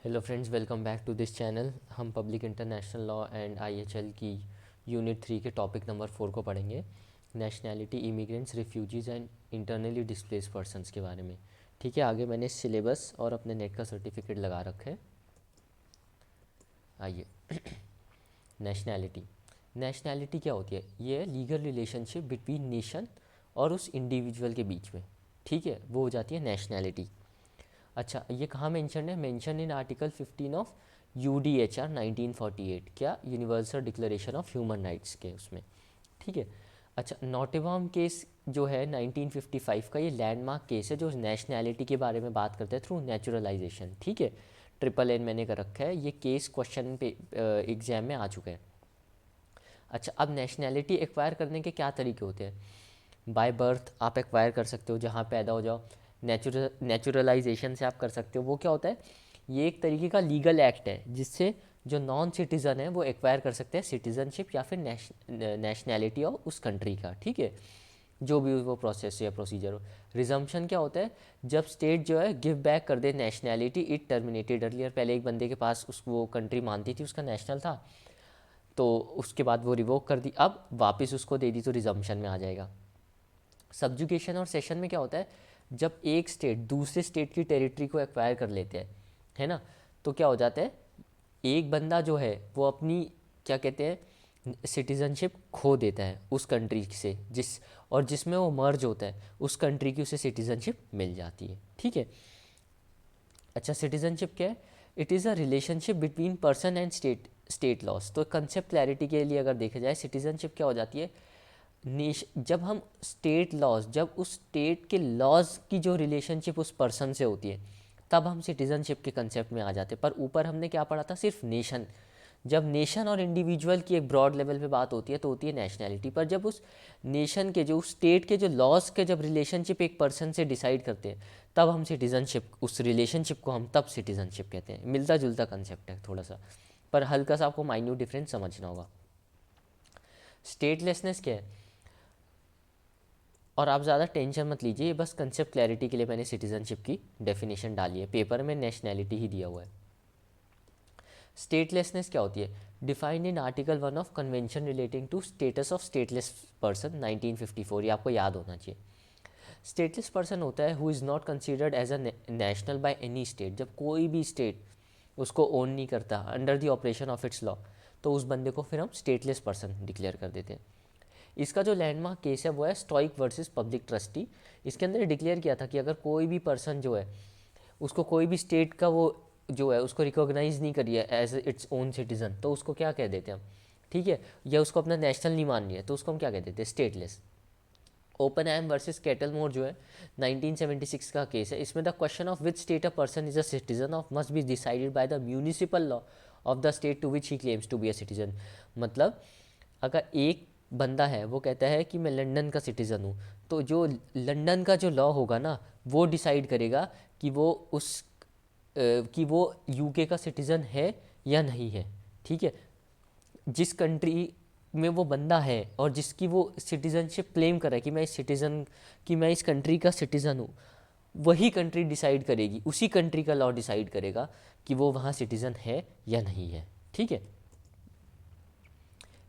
Hello friends, welcome back to this channel. हम public international law and IHL की unit 3 के topic number 4 को पढ़ेंगे। Nationality, immigrants, refugees and internally displace persons के बारे में। ठीक है, आगे मैंने सिलेबस और अपने नेट का सर्टिफिकेट लगा रखा है। आइए, नेशनैलिटी। नेशनैलिटी क्या होती है? ये है लीगल रिलेशनशिप बिटवीन नेशन और उस इंडिविजुअल के बीच में। ठीक है, वो हो जाती है नेशनैलिटी। अच्छा, ये कहाँ मेंशन है? Mention in article 15 of UDHR 1948। क्या? Universal declaration of human rights के उसमें। ठीक है। अच्छा, नॉटेबॉम केस जो है 1955 का, ये लैंडमार्क केस है जो नेशनैलिटी के बारे में बात करता है थ्रू नेचुरलाइजेशन। ठीक है, NNN मैंने कर रखा है, ये केस क्वेश्चन पे एग्जाम में आ चुका है। अच्छा, अब नेशनैलिटी एक्वायर करने के क्या तरीके होते हैं? बाय बर्थ आप एक्वायर कर सकते हो, जहाँ पैदा हो जाओ। नेचुरलाइजेशन से आप कर सकते हो। वो क्या होता है? ये एक तरीके का लीगल एक्ट है जिससे जो नॉन सिटीज़न है वो एक्वायर कर सकते हैं सिटीज़नशिप या फिर नेशनैलिटी ऑफ उस कंट्री का। ठीक है, जो भी वो प्रोसेस या प्रोसीजर हो। रिजम्पशन क्या होता है? जब स्टेट जो है गिव बैक कर दे नेशनैलिटी इट टर्मिनेटेड अर्लियर। पहले एक बंदे के पास उस वो कंट्री मानती थी उसका नेशनल था, तो उसके बाद वो रिवोक कर दी, अब वापस उसको दे दी तो रिजम्पशन में आ जाएगा। सब्जुगेशन और सेशन में क्या होता है? जब एक स्टेट दूसरे स्टेट की टेरिटरी को एक्वायर कर लेते हैं, है ना, तो क्या हो जाता है? एक बंदा जो है वो अपनी, क्या कहते हैं, सिटीज़नशिप खो देता है उस कंट्री से, और जिसमें वो मर्ज होता है उस कंट्री की उसे सिटीज़नशिप मिल जाती है। ठीक है। अच्छा, सिटीज़नशिप क्या है? It is a relationship between person and state loss. तो कंसेप्ट क्लैरिटी के लिए अगर देखा जाए, सिटीज़नशिप क्या हो जाती है? जब हम स्टेट लॉज, जब उस स्टेट के लॉज की जो रिलेशनशिप उस पर्सन से होती है, तब हम सिटीज़नशिप के कंसेप्ट में आ जाते हैं। पर ऊपर हमने क्या पढ़ा था? सिर्फ नेशन। जब नेशन और इंडिविजुअल की एक ब्रॉड लेवल पे बात होती है तो होती है नेशनैलिटी। पर जब उस नेशन के, जो उस स्टेट के जो लॉज के जब रिलेशनशिप एक पर्सन से डिसाइड करते हैं, तब हम सिटीज़नशिप, उस रिलेशनशिप को हम तब सिटीज़नशिप कहते हैं। मिलता जुलता कंसेप्ट है थोड़ा सा, पर हल्का सा आपको माइन्यूट डिफरेंस समझना होगा। स्टेटलेसनेस क्या है? और आप ज़्यादा टेंशन मत लीजिए, बस कंसेप्ट क्लैरिटी के लिए मैंने सिटीज़नशिप की डेफिनेशन डाली है, पेपर में नेशनैलिटी ही दिया हुआ है। स्टेटलेसनेस क्या होती है? Defined in article 1 of convention relating to status of stateless person 1954। ये आपको याद होना चाहिए। स्टेटलेस पर्सन होता है who is not considered as a national by any state. जब कोई भी स्टेट उसको ओन नहीं करता under the operation of its law, तो उस बंदे को फिर हम स्टेटलेस पर्सन डिक्लेयर कर देते हैं। इसका जो लैंडमार्क केस है वो है स्टॉइक वर्सेस पब्लिक ट्रस्टी। इसके अंदर डिक्लेयर किया था कि अगर कोई भी पर्सन जो है, उसको कोई भी स्टेट का वो जो है उसको रिकॉग्नाइज नहीं करिए एज इट्स ओन सिटीजन, तो उसको क्या कह देते हैं हम? ठीक है, या उसको अपना नेशनल नहीं मान रही है तो उसको हम क्या कह देते हैं? Stateless. Oppenheimer versus Cattermole जो है 1976 का केस है। इसमें the question of which state a person is a citizen of must be decided by the municipal law of the state to which he claims to be a citizen. मतलब अगर एक बंदा है वो कहता है कि मैं लंदन का सिटीज़न हूँ, तो जो लंदन का जो लॉ होगा ना, वो डिसाइड करेगा कि वो कि वो यूके का सिटीज़न है या नहीं है। ठीक है, जिस कंट्री में वो बंदा है और जिसकी वो सिटीज़नशिप क्लेम कर रहा है कि मैं इस सिटीज़न, कि मैं इस कंट्री का सिटीज़न हूँ, वही कंट्री डिसाइड करेगी, उसी कंट्री का लॉ डिसाइड करेगा कि वो वहाँ सिटीज़न है या नहीं है। ठीक है।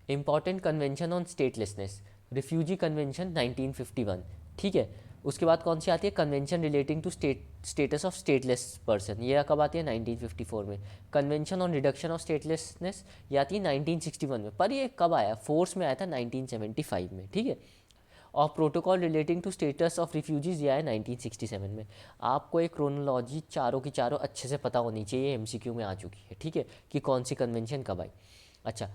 Important convention on statelessness, refugee convention 1951। ठीक है, उसके बाद कौन सी आती है? Convention relating to status of stateless person. ये कब आती है? 1954 में। Convention on reduction of statelessness ये आती है 1961 में। पर ये कब आया? फोर्स में आया था 1975 में। ठीक है। और protocol relating to status of refugees ये आया 1967 में। आपको एक क्रोनोलॉजी चारों की चारों अच्छे से पता होनी चाहिए, MCQ में आ चुकी है। ठीक है, कि कौन सी कन्वेंशन कब आई। अच्छा,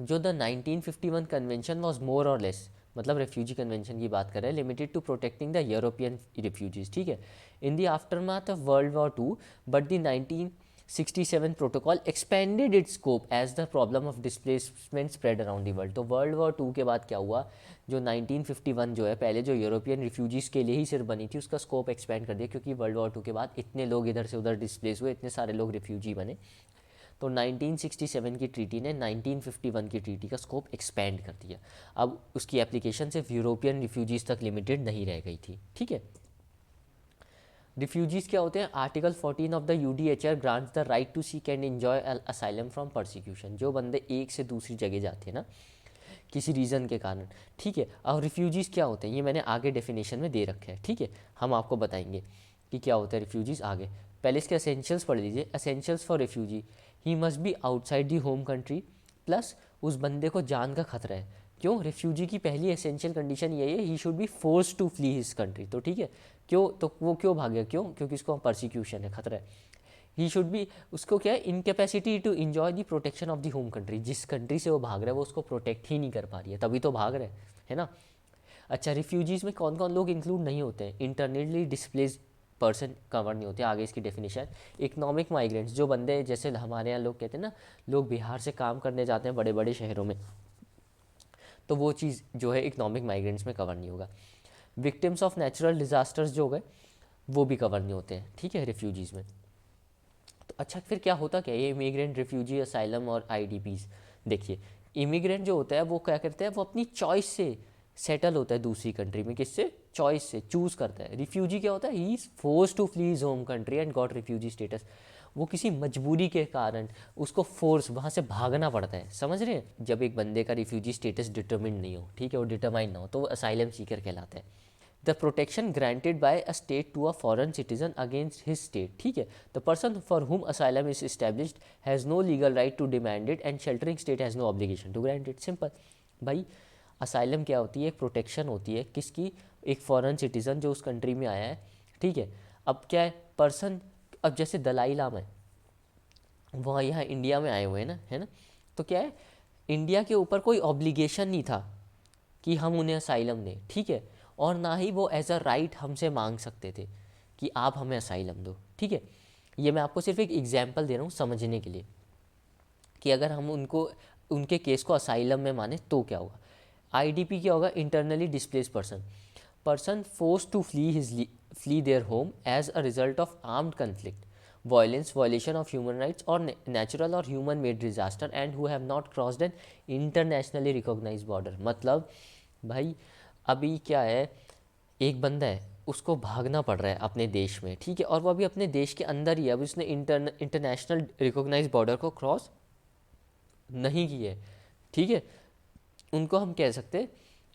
जो द 1951 कन्वेंशन वॉज मोर और लेस, मतलब रेफ्यूजी कन्वेंशन की बात कर रहे हैं, limited to protecting the European refugees. ठीक है, in the aftermath of world war 2, but the 1967 protocol expanded its scope as the problem of displacement spread around the world. तो वर्ल्ड वॉर 2 के बाद क्या हुआ? जो 1951 जो है, पहले जो यूरोपियन रिफ्यूजीज़ के लिए ही सिर्फ बनी थी, उसका स्कोप एक्सपेंड कर दिया, क्योंकि वर्ल्ड वॉर 2 के बाद इतने लोग इधर से उधर डिस्प्लेस हुए, इतने सारे लोग रिफ्यूजी बने। तो 1967 की ट्रीटी ने 1951 की ट्रीटी का स्कोप एक्सपेंड कर दिया। अब उसकी एप्लीकेशन सिर्फ यूरोपियन रिफ्यूजीज़ तक लिमिटेड नहीं रह गई थी। ठीक है। रिफ्यूजीज़ क्या होते हैं? Article 14 of the UDHR grants the right to seek and enjoy asylum from persecution. जो बंदे एक से दूसरी जगह जाते हैं ना किसी रीज़न के कारण, ठीक है। और रिफ्यूजीज़ क्या होते हैं ये मैंने आगे डेफिनेशन में दे रखा है, ठीक है। हम आपको बताएंगे कि क्या होता है रिफ्यूजीज़ आगे। पहले इसके असेंशियल्स पढ़ लीजिए। Essentials for refugee, he must be outside the home country, plus उस बंदे को जान का खतरा है। क्यों? रिफ्यूजी की पहली एसेंशियल कंडीशन यही है, he should be force to flee his country. तो ठीक है, क्यों? तो वो क्यों भागेगा? क्यों? क्योंकि उसको परसिक्यूशन है, खतरा है। ही शुड बी, उसको क्या है, incapacity to enjoy the protection of the home country. जिस कंट्री से वो भाग रहा है वो उसको प्रोटेक्ट ही नहीं कर पा रही है, तभी तो भाग रहा है ना। अच्छा, रिफ्यूजीज़ में कौन कौन लोग इंक्लूड नहीं होते हैं? इंटरनली डिस्प्लेस्ड पर्सन कवर नहीं होते, आगे इसकी डेफिनेशन। इकोनॉमिक माइग्रेंट्स, जो बंदे जैसे हमारे यहाँ लोग कहते हैं ना, लोग बिहार से काम करने जाते हैं बड़े बड़े शहरों में, तो वो चीज़ जो है इकोनॉमिक माइग्रेंट्स में कवर नहीं होगा। विक्टिम्स ऑफ नेचुरल डिजास्टर्स जो गए वो भी कवर नहीं होते हैं, ठीक है, रिफ्यूजीज़ में। तो अच्छा, फिर क्या होता क्या है ये इमिग्रेंट, रिफ्यूजी, असाइलम और आईडीपीज़? देखिए, इमिग्रेंट जो होता है वो क्या करता है, वो अपनी चॉइस से सेटल होता है दूसरी कंट्री में। किससे? चॉइस से, चूज़ करता है। रिफ्यूजी क्या होता है? He is force to flee his home country and got refugee status. वो किसी मजबूरी के कारण उसको फोर्स वहाँ से भागना पड़ता है, समझ रहे हैं? जब एक बंदे का रिफ्यूजी स्टेटस डिटर्मिन्ड नहीं हो, ठीक है, वो डिटरमाइन ना हो, तो वो असाइलम सीकर कहलाता है। The protection granted by a state to a foreign citizen against his state, ठीक है। The person for whom asylum is established has no legal right to demand it and sheltering state has no obligation to grant it. Simple भाई, asylum क्या होती है? एक protection होती है किसकी? एक फॉरेन सिटीज़न जो उस कंट्री में आया है, ठीक है। अब क्या है, पर्सन, अब जैसे दलाई लामा है, वहाँ यहाँ इंडिया में आए हुए हैं ना, है ना, तो क्या है, इंडिया के ऊपर कोई ऑब्लिगेशन नहीं था कि हम उन्हें असाइलम दें, ठीक है। और ना ही वो एज अ राइट हमसे मांग सकते थे कि आप हमें असाइलम दो, ठीक है। ये मैं आपको सिर्फ एक एग्जांपल दे रहा हूँ समझने के लिए कि अगर हम उनको, उनके केस को असाइलम में माने तो क्या होगा। आईडीपी क्या होगा? Internally displace person, person force to flee their home as a result of armed conflict, violence, violation of human rights or natural or human made disaster and who have not crossed an internationally recognized border। मतलब भाई, अभी क्या है, एक बंदा है, उसको भागना पड़ रहा है अपने देश में, ठीक है, और वो अभी अपने देश के अंदर ही है, अभी उसने इंटरनेशनल रिकॉग्नाइज बॉर्डर को क्रॉस नहीं की है, ठीक है। उनको हम कह सकते हैं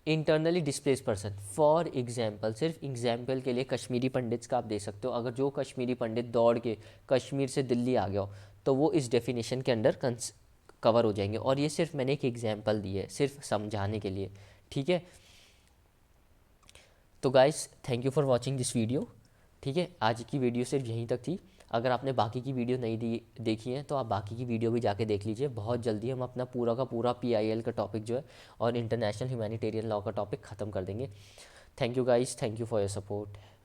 internally displace person. For example, सिर्फ एग्जाम्पल के लिए कश्मीरी पंडित्स का आप दे सकते हो। अगर जो कश्मीरी पंडित दौड़ के कश्मीर से दिल्ली आ गया हो तो वो इस डेफिनेशन के अंडर कवर हो जाएंगे। और ये सिर्फ मैंने एक एग्जाम्पल दी है, सिर्फ समझाने के लिए, ठीक है। तो guys, thank you for watching this video, ठीक है। आज की वीडियो सिर्फ यहीं तक थी। अगर आपने बाकी की वीडियो नहीं देखी है तो आप बाकी की वीडियो भी जाके देख लीजिए। बहुत जल्दी हम अपना पूरा का पूरा PIL का टॉपिक जो है और इंटरनेशनल ह्यूमैनिटेरियन लॉ का टॉपिक ख़त्म कर देंगे। Thank you guys, thank you for your support.